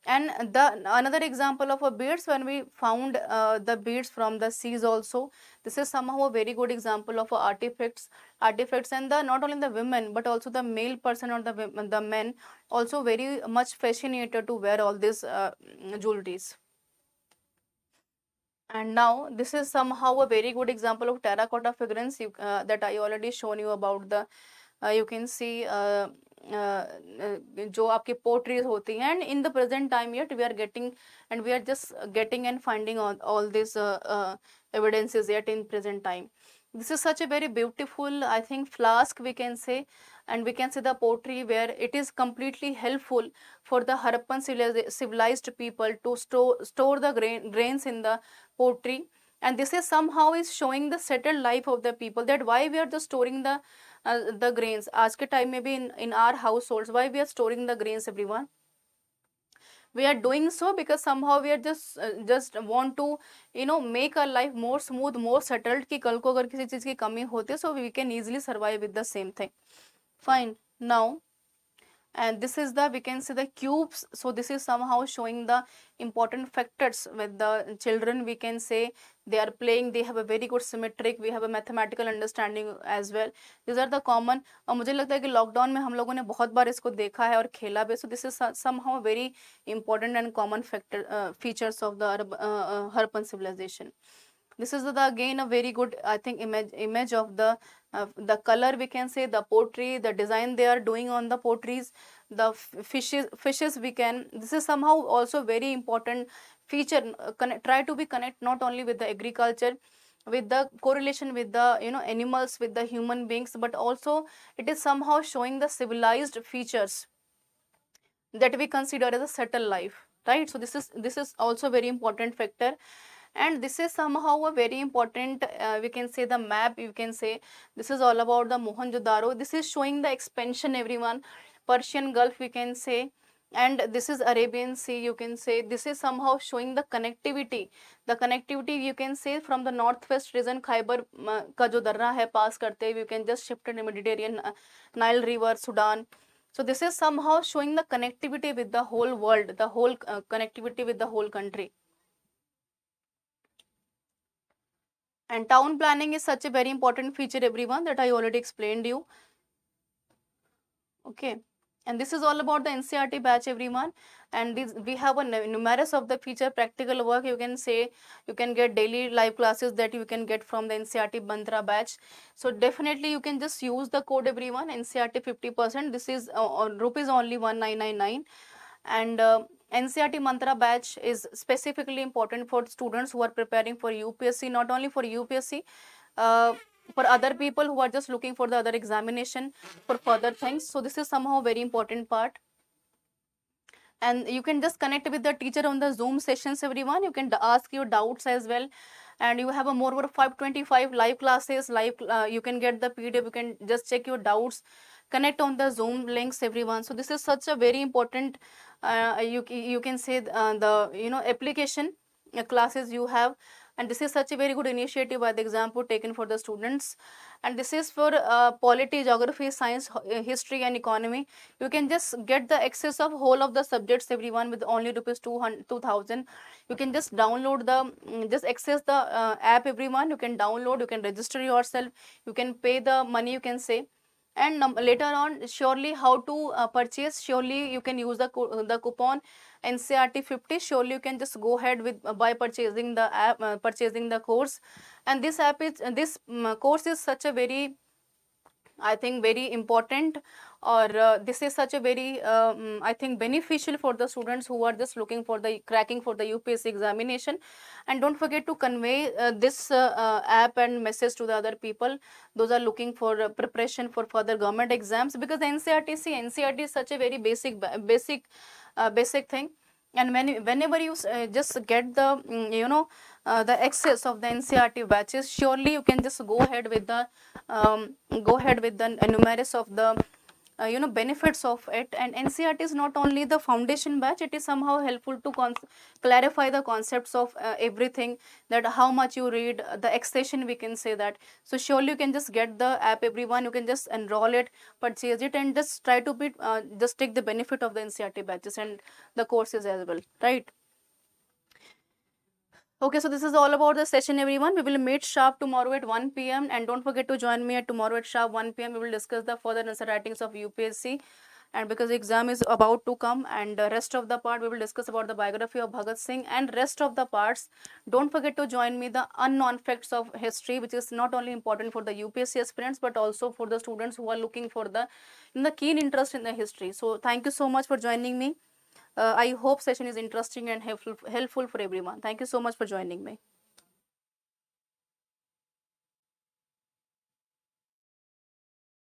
And the another example of a beads, when we found the beads from the seas also, this is somehow a very good example of artifacts. And the not only the women but also the male person or the men also very much fascinated to wear all these jewelries. And now this is somehow a very good example of terracotta figurines that I already shown you about the you can see जो आपके potteries होती हैं. And in the present time yet we are just getting and finding all these evidences yet in present time. This is such a very beautiful, I think, flask we can say, and we can see the pottery where it is completely helpful for the Harappan civilized people to store the grains in the pottery. And this is somehow is showing the settled life of the people, that why we are just storing the grains. आज के time में भी in our households, why we are storing the grains everyone? We are doing so because somehow we are just want to make our life more smooth, more settled, कि कल को अगर किसी चीज की कमी होती है, so we can easily survive with the same thing. Fine. Now, and this is the, we can see the cubes. So this is somehow showing the important factors with the children. We can say they are playing, they have a very good symmetric, we have a mathematical understanding as well. These are the common. और मुझे लगता है कि lockdown में हम लोगों ने बहुत बार इसको देखा है और खेला भी. So this is somehow very important and common features of the Harappan civilization. This is again a very good, I think, image of the color, we can say, the pottery, the design they are doing on the potteries, the fishes we can. This is somehow also very important feature. Try to be connect not only with the agriculture, with the correlation with the animals, with the human beings, but also it is somehow showing the civilized features that we consider as a settled life, right? So this is also very important factor. And this is somehow a very important, we can say the map, you can say this is all about the Mohenjo-daro. This is showing the expansion, everyone. Persian Gulf, we can say, and this is Arabian Sea, you can say. This is somehow showing the connectivity, you can say from the northwest region, Khyber का जो दर्रा है पास करते हुए, you can just shift in the Mediterranean, Nile River, Sudan. So this is somehow showing the connectivity with the whole world, the whole connectivity with the whole country. And town planning is such a very important feature, everyone, that I already explained you. Okay. And this is all about the NCERT batch, everyone. And this, we have a numerous of the feature practical work. You can say you can get daily live classes that you can get from the NCERT Mantra batch. So definitely you can just use the code, everyone, NCERT 50%. This is rupees only 1999. And NCERT Mantra batch is specifically important for students who are preparing for UPSC, not only for UPSC, for other people who are just looking for the other examination for further things. So this is somehow very important part. And you can just connect with the teacher on the Zoom sessions, everyone. You can ask your doubts as well. And you have a more over 525 live classes, live, you can get the PDF, you can just check your doubts, connect on the Zoom links, everyone. So this is such a very important, you can say the application classes you have. And this is such a very good initiative by the Exampur taken for the students. And this is for polity, geography, science, history and economy. You can just get the access of whole of the subjects, everyone, with only rupees 2000. You can just download the, just access the app, everyone. You can download, you can register yourself, you can pay the money, you can say. And later on, surely how to purchase, surely you can use the coupon NCERT 50. Surely you can just go ahead with by purchasing the app, purchasing the course. And this app is, this course is such a very, I think, very important, or this is such a very I think beneficial for the students who are just looking for the cracking for the UPSC examination. And don't forget to convey this app and message to the other people, those are looking for preparation for further government exams, because the NCERT is such a very basic thing. And whenever you just get the the access of the NCERT batches, surely you can just go ahead with the numerous of the benefits of it. And NCERT is not only the foundation batch, it is somehow helpful to clarify the concepts of everything, that how much you read, the accession, we can say that. So surely you can just get the app, everyone. You can just enroll it, purchase it, and just try to be just take the benefit of the NCERT batches and the courses as well, right? Okay, so this is all about the session, everyone. We will meet sharp tomorrow at 1 p.m. and don't forget to join me at tomorrow at sharp 1 p.m. We will discuss the further answer writings of UPSC, and because the exam is about to come, and the rest of the part we will discuss about the biography of Bhagat Singh and rest of the parts. Don't forget to join me the unknown facts of history, which is not only important for the UPSC aspirants but also for the students who are looking for the keen interest in the history. So thank you so much for joining me. I hope session is interesting and helpful for everyone. Thank you so much for joining me.